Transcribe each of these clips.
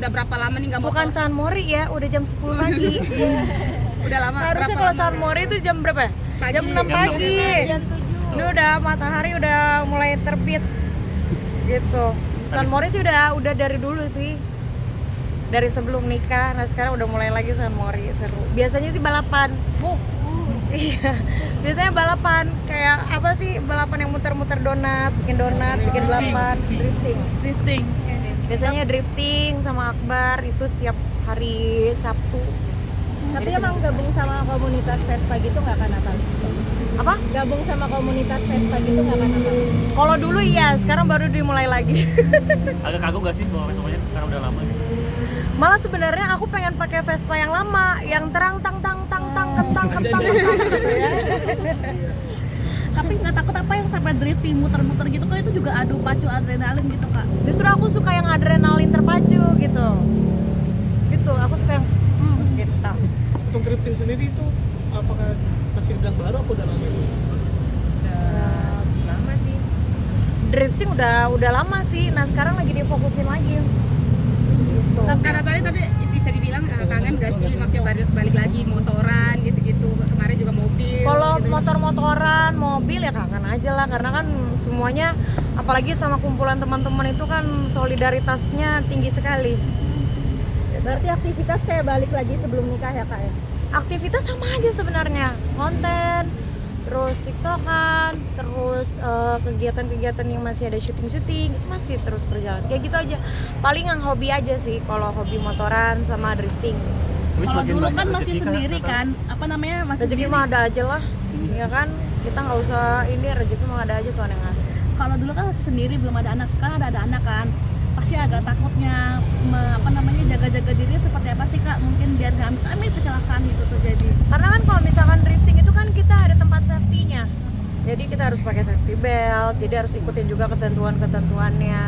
udah berapa lama nih nggak motor? Bukan San Mori ya, udah jam 10 pagi. Udah lama. Harusnya berapa kalau lama? San Mori itu jam berapa ya? Pagi. Jam 6 pagi. Jam 7. Ini udah matahari udah mulai terbit. Gitu. San Mori sih udah dari dulu sih. Dari sebelum nikah. Nah, sekarang udah mulai lagi San Mori, seru. Biasanya sih balapan. Iya. Biasanya balapan kayak apa sih? Balapan yang muter-muter donat, bikin balapan, drifting. Biasanya drifting sama Akbar itu setiap hari Sabtu. Tapi Jadi emang gabung sama komunitas Vespa gitu nggak kan Natali? apa? Gabung sama komunitas Vespa gitu nggak kan Natali? Kalau dulu iya, sekarang baru dimulai lagi. Agak kagum gak sih bawa Vespanya karena udah lama gitu? Malah sebenarnya aku pengen pakai Vespa yang lama, yang terang tang kentang gitu ya. Tapi nggak takut apa yang sampai drifting muter-muter gitu kan, itu juga adu pacu adrenalin gitu kak. Justru aku suka yang adrenalin terpacu gitu. Gitu, aku suka yang gitu. Untuk drifting sendiri itu apakah masih dibilang baru atau udah lama itu? Lama sih. Drifting udah lama sih. Nah, sekarang lagi difokusin lagi. Gitu. Karena tadi tapi bisa dibilang kangen gak sih maksudnya balik lagi motoran gitu-gitu. Kemarin juga mobil. Kalau gitu. motor-motoran, mobil ya kangen aja lah karena kan semuanya apalagi sama kumpulan teman-teman itu kan solidaritasnya tinggi sekali. Berarti aktivitas kayak balik lagi sebelum nikah ya kak ya? Aktivitas sama aja sebenarnya, konten, terus tiktokan, terus kegiatan-kegiatan yang masih ada syuting-syuting itu masih terus berjalan kayak gitu aja. Paling yang hobi aja sih kalau hobi motoran sama drifting. Tapi Kalau semakin dulu banyak kan masih rezeki sendiri Kak. kan, apa namanya masih Rezeki sendiri. mah ada aja lah, ya kan kita nggak usah ini rezeki mah ada aja Tuhan yang ngasih. Kalau dulu kan masih sendiri belum ada anak, sekarang ada anak kan, pasti agak takutnya apa namanya jaga-jaga dirinya seperti apa sih kak? Mungkin biar nggak amit kecelakaan gitu terjadi. Karena kan kalau misalkan drifting itu kan kita ada tempat safety-nya. Jadi kita harus pakai safety belt, jadi harus ikutin juga ketentuan-ketentuannya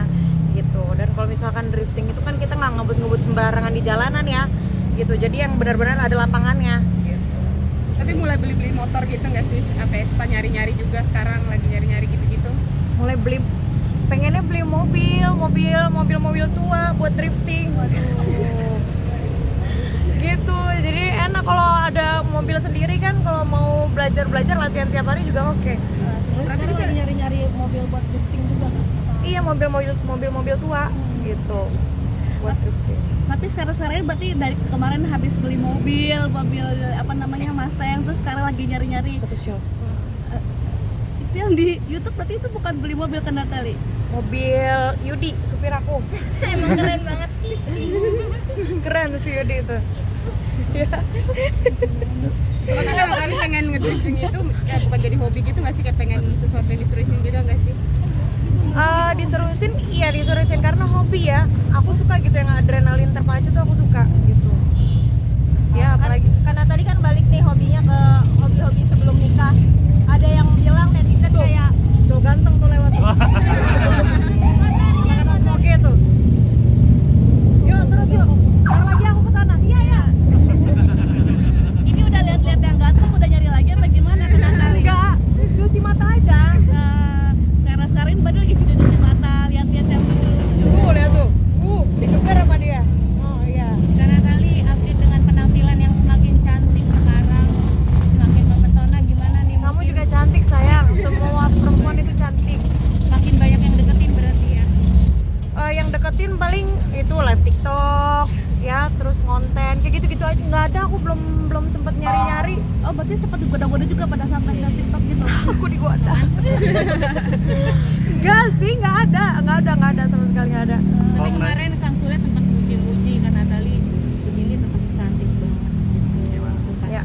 gitu. Dan kalau misalkan drifting itu kan kita nggak ngebut-ngebut sembarangan di jalanan ya gitu. Jadi yang benar-benar ada lapangannya gitu. Tapi mulai beli-beli motor gitu nggak sih? Vespa nyari-nyari juga sekarang lagi nyari-nyari gitu-gitu. Mulai pengennya beli mobil tua buat drifting. Gitu. Jadi enak kalau ada mobil sendiri kan, kalau mau belajar latihan tiap hari juga oke. Berarti bisa nyari-nyari mobil buat drifting juga kak? Iya, mobil tua gitu buat drifting. Tapi sekarang ini berarti dari kemarin habis beli mobil apa namanya Mustang, terus sekarang lagi nyari-nyari Photoshop. itu yang di YouTube. Berarti itu bukan beli mobil kan Natali? Mobil Yudi, supir aku. Emang keren banget. Keren si Yudi itu. Kalau kakak kali pengen ngedrifting itu kayak bukan jadi hobi gitu nggak sih? Kayak pengen sesuatu yang diserusin gitu nggak sih? Diserusin karena hobi ya. Aku suka gitu yang adrenalin terpacu tuh aku suka gitu. Ya apalagi Karena tadi kan balik nih hobinya ke hobi-hobi sebelum nikah. Ada yang bilang netizen kayak tuh ganteng tuh lewat. Oke tuh. Yuk terus yuk. Sekarang lagi aku kesana. Iya. Ini udah lihat-lihat yang ganteng, udah nyari lagi apa gimana kan Natali? Enggak, cuci mata aja. Sekarang ini Badul lagi video cuci mata, lihat-lihat yang lucu-lucu. Lihat tuh. Dikejar sama dia. Oh iya. Karena kali update dengan penampilan yang semakin cantik sekarang, semakin mempesona, gimana nih? Kamu mungkin juga cantik sayang. Semua perempuan itu cantik. makin banyak yang deketin berarti ya. Yang deketin paling itu live TikTok ya, terus konten kayak gitu-gitu aja. Nggak ada, aku belum sempet nyari-nyari. Oh berarti sempat digoda-goda juga pada saat main TikTok gitu? Aku digoda. Enggak sih, nggak ada sama sekali nggak ada. Tapi kemarin Kang Sule sempat puji-puji kan Natali begini tetap cantik banget. Ya.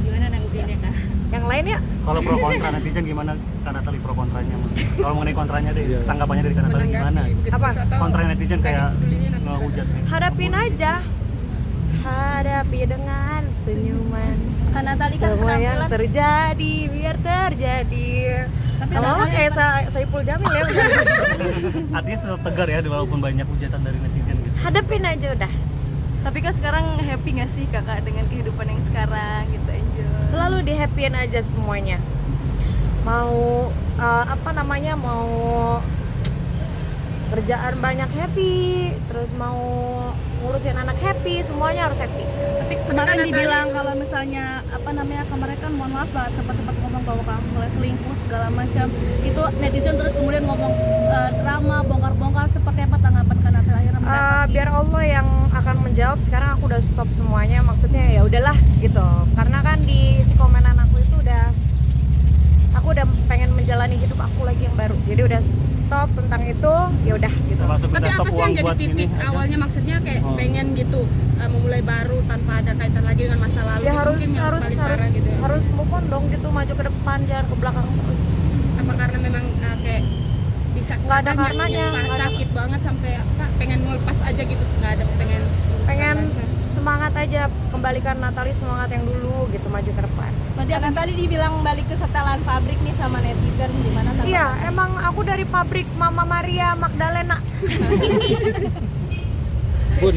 Gimana nanggepinnya kak? Yang lain ya, Kalau pro kontra netizen gimana Kak Natali pro kontranya? Kalau mengenai kontranya deh, tanggapannya dari Kak Natali gimana? Apa? Kontra netizen kayak ngehujat nih. hadapin aja. Hadapi dengan senyuman. karena tadi kan Semua yang penampilan terjadi biar terjadi. Kalau kayak Saiful Jamil ya. Artinya tetap tegar ya walaupun banyak hujatan dari netizen gitu. Hadapin aja udah. Tapi kan sekarang happy gak sih kakak dengan kehidupan yang sekarang gitu enjoy? Selalu di happyin aja semuanya. Mau kerjaan banyak happy, terus mau ngurusin anak happy, semuanya harus happy. Tapi kemarin dibilang kalau misalnya apa namanya, kemarin kan mohon maaf banget sempat ngomong bahwa Kang Sule selingkuh segala macam. Itu netizen terus kemudian ngomong drama, bongkar-bongkar, seperti apa tanggapan Kanata akhirnya mendapat? Biar Allah yang akan menjawab. Sekarang aku udah stop semuanya, maksudnya ya udahlah gitu. Karena kan di isi komenan aku itu aku udah pengen menjalani hidup aku lagi yang baru. Jadi udah stop tentang itu, ya udah gitu. Termasuk Tapi udah apa stop sih uang yang jadi buat ini titik aja. awalnya, maksudnya kayak pengen gitu memulai baru tanpa ada kaitan lagi dengan masa lalu? Ya gitu, harus mungkin yang paling parah gitu ya. harus move on dong gitu, maju ke depan, jangan ke belakang terus. Apa karena memang kayak bisa Nggak ada karenanya, nggak ada. sakit banget sampai apa pengen melepas aja gitu, nggak ada pengen Pengen semangat aja, kembalikan Natali semangat yang dulu gitu, maju ke depan. Berarti Karena tadi dibilang balik ke setelan pabrik nih sama netizen, gimana tanggapan? Iya, emang aku dari pabrik Mama Maria Magdalena. Bun,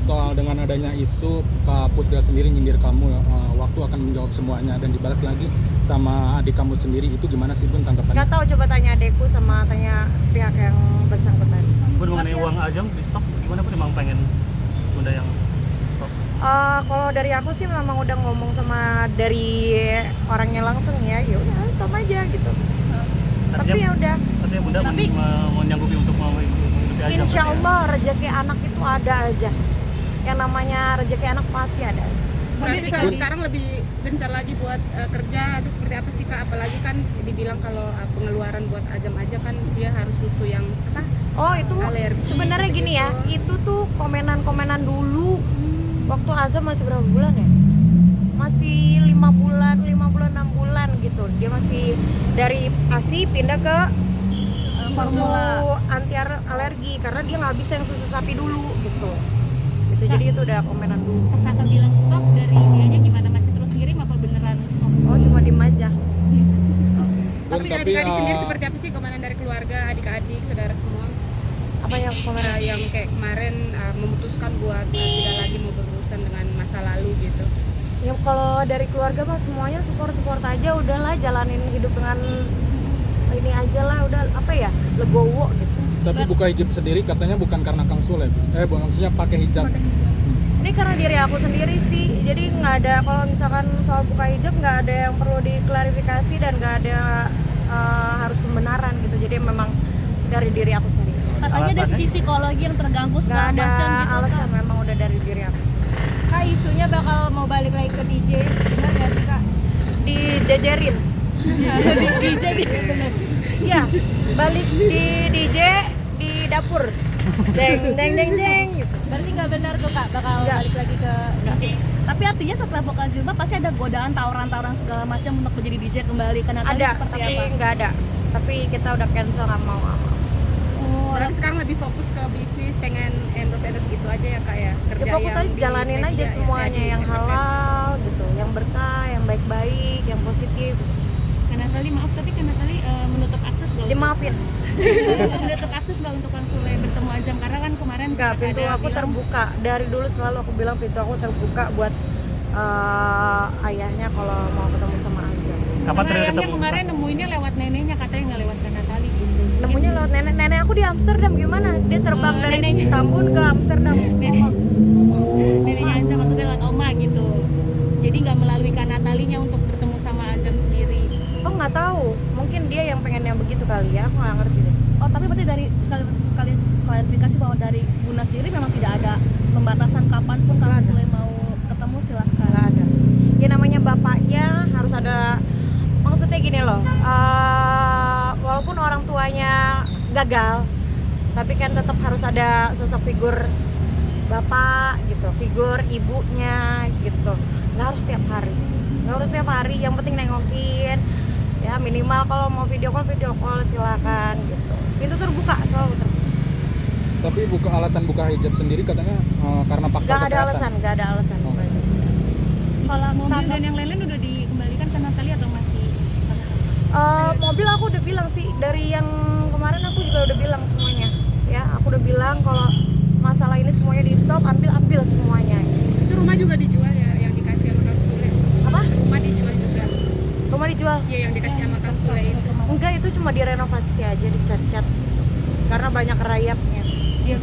soal dengan adanya isu Kak Putra sendiri nyindir kamu, waktu akan menjawab semuanya, dan dibalas lagi sama adik kamu sendiri, itu gimana sih Bun tanggapannya? Nggak tahu, coba tanya adekku sama tanya pihak yang bersangkutan. Bun, mengenai uang Ajam di stop gimana Bun, emang pengen Bunda yang stop? Kalau dari aku sih memang udah ngomong sama dari orangnya langsung ya udah stop aja gitu. Tapi ya udah, Artinya Bunda mau nyanggupi untuk mengikuti Ajam? insya Allah rezeki anak itu ada aja. Yang namanya rezeki anak pasti ada. Berarti kalau sekarang lebih gencar lagi buat kerja itu seperti apa sih Kak? Apalagi kan dibilang kalau pengeluaran buat Ajam aja kan dia harus susu yang apa? Oh itu Alergi, sebenarnya gini ya, gitu-gitu. itu tuh komenan-komenan dulu. Waktu Azam masih berapa bulan ya? Masih 5 bulan, 6 bulan gitu. Dia masih dari ASI pindah ke susu anti alergi karena dia nggak bisa yang susu sapi dulu gitu. Gitu. Jadi itu udah komenan dulu. Pas Kakak bilang stop, dari dianya gimana, masih terus ngirim apa beneran stop? Oh cuma diem aja. Tapi adik-adik sendiri seperti apa sih komenan dari keluarga, adik-adik, saudara semua? Apa yang komenan? Yang kayak kemarin memutuskan buat tidak lagi mau berurusan dengan masa lalu gitu. Ya kalau dari keluarga mah semuanya support aja, udahlah jalanin hidup dengan ini aja lah, udah apa ya, legowo gitu. Tapi buka hijab sendiri katanya bukan karena Kang Sule, maksudnya pakai hijab. Ini karena diri aku sendiri sih, jadi nggak ada, kalau misalkan soal buka hijab nggak ada yang perlu diklarifikasi dan nggak ada harus pembenaran gitu, jadi memang dari diri aku sendiri. katanya dari sisi psikologi yang terganggu Nggak segala ada macam gitu. alasan, memang udah dari diri aku. Kak, isunya bakal mau balik lagi ke DJ, benar nggak sih Kak? Dijejerin. Iya, balik di DJ di dapur. Deng deng deng deng gitu. Berarti nggak benar tuh Kak, bakal Nggak. balik lagi ke DJ. Tapi artinya setelah buka jilbab pasti ada godaan, tawaran-tawaran segala macam untuk menjadi DJ kembali. Kenapa Ada, seperti tapi apa? nggak ada. Tapi kita udah cancel, nggak mau. Berarti sekarang lebih fokus ke bisnis, pengen endorse gitu aja ya Kak ya? Kerja Ya fokus yang aja, di jalanin media aja ya, semuanya di yang FFF. halal gitu, yang berkah, yang baik-baik, yang positif. Karena tadi maaf, tapi karena tadi menutup akses nggak? Dimaafin. Menutup akses nggak untuk Kang Sule bertemu Ajam, karena kan kemarin Enggak, pintu ada aku bilang- terbuka. Dari dulu selalu aku bilang pintu aku terbuka buat ayahnya kalau mau ketemu sama Azam. Kapan terakhir Ayahnya ketemu? kemarin nemuinnya lewat neneknya, katanya nggak lewat Kak Natali gitu. Nemunya lewat nenek aku di Amsterdam, gimana? Dia terbang dari neneknya. Tambun ke Amsterdam. Neneknya Ajam maksudnya lewat oma gitu. Jadi nggak melalui Kak Natalinya untuk bertemu sama Ajam sendiri. Oh nggak tahu, mungkin dia yang pengennya begitu kali ya, aku nggak ngerti deh. Oh, tapi berarti dari sekali klarifikasi bahwa dari Bunda sendiri memang tidak ada pembatasan kapanpun kalau Nggak ada. Sule mau ketemu silahkan. Nggak ada. Ya namanya bapaknya harus ada, maksudnya gini loh, walaupun orang tuanya gagal, tapi kan tetap harus ada sosok figur bapak gitu, figur ibunya gitu. Nggak harus tiap hari, yang penting nengokin. Ya minimal kalau mau video call silakan gitu. Pintu terbuka, selalu terbuka. Tapi alasan buka hijab sendiri katanya karena faktor Nggak ada kesehatan. alasan. Kalau mobil dan yang lain-lain udah dikembalikan ke Natali atau masih? Mobil aku udah bilang sih, dari yang kemarin aku juga udah bilang semuanya. Ya, aku udah bilang kalau masalah ini semuanya di stop, ambil semuanya. Itu rumah juga dijual ya, yang dikasih sama Kang Sule. Apa? Rumah dijual juga. Rumah dijual? Iya, yang dikasih sama Kang Sule itu. Enggak, itu cuma direnovasi aja, dicat-cat. karena banyak rayapnya. Dia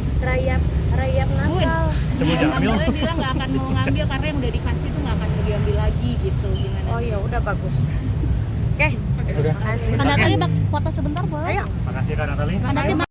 Rayap nakal. Sebut jamil. Dia bilang nggak akan mau ngambil karena yang udah dikasih itu nggak akan mau diambil lagi gitu. Gimana? Oh ya udah bagus. Oke. Udah. Makasih. Kak Natali foto sebentar boleh? Ayo. Makasih Kak Natali. Kak Natali